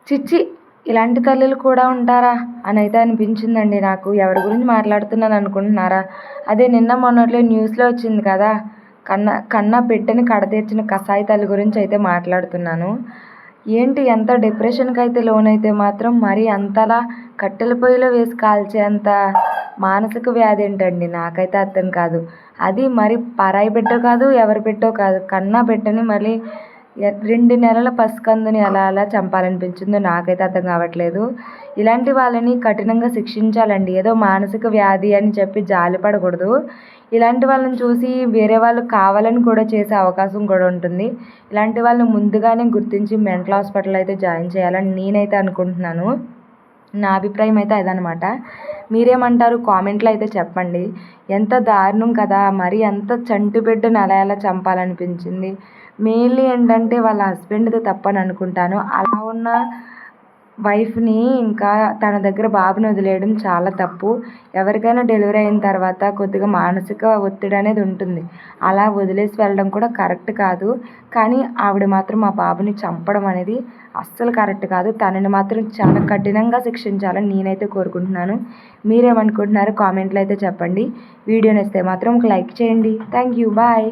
చిచ్చి, ఇలాంటి తల్లులు కూడా ఉంటారా అని అయితే అనిపించిందండి నాకు. ఎవరి గురించి మాట్లాడుతున్నాను అనుకుంటున్నారా? అదే నిన్న మొన్నట్లో న్యూస్లో వచ్చింది కదా, కన్నా బిడ్డని కడతీర్చిన కసాయి తల్లి గురించి అయితే మాట్లాడుతున్నాను. ఏంటి, ఎంత డిప్రెషన్కి అయితే లోనైతే మాత్రం మరి అంతలా కట్టెల పొయ్యిలో వేసి కాల్చేంత మానసిక వ్యాధి ఏంటండి? నాకైతే అర్థం కాదు. అది మరి పరాయి బిడ్డ కాదు, ఎవరి బిడ్డో కాదు, కన్నా బిడ్డని మళ్ళీ 2 నెలల పసికందుని ఎలా అలా చంపాలనిపించిందో నాకైతే అర్థం కావట్లేదు. ఇలాంటి వాళ్ళని కఠినంగా శిక్షించాలండి. ఏదో మానసిక వ్యాధి అని చెప్పి జాలిపడకూడదు. ఇలాంటి వాళ్ళని చూసి వేరే వాళ్ళు కావాలని కూడా చేసే అవకాశం కూడా ఉంటుంది. ఇలాంటి వాళ్ళని ముందుగానే గుర్తించి మెంటల్ హాస్పిటల్ అయితే జాయిన్ చేయాలని నేనైతే అనుకుంటున్నాను. నా అభిప్రాయం అయితే అదనమాట. మీరేమంటారు? కామెంట్లో అయితే చెప్పండి. ఎంత దారుణం కదా! మరి అంత చంటి బిడ్డను అలా ఎలా చంపాలనిపించింది? మెయిన్లీ ఏంటంటే వాళ్ళ హస్బెండ్ది తప్పని అనుకుంటాను. అలా ఉన్న వైఫ్ని ఇంకా తన దగ్గర బాబుని వదిలేయడం చాలా తప్పు. ఎవరికైనా డెలివరీ అయిన తర్వాత కొద్దిగా మానసిక ఒత్తిడి అనేది ఉంటుంది. అలా వదిలేసి వెళ్ళడం కూడా కరెక్ట్ కాదు. కానీ ఆవిడ మాత్రం ఆ బాబుని చంపడం అనేది అస్సలు కరెక్ట్ కాదు. తనని మాత్రం చాలా కఠినంగా శిక్షించాలని నేనైతే కోరుకుంటున్నాను. మీరేమనుకుంటున్నారో కామెంట్లో అయితే చెప్పండి. వీడియో నచ్చితే మాత్రం ఒక లైక్ చేయండి. Thank you. బాయ్.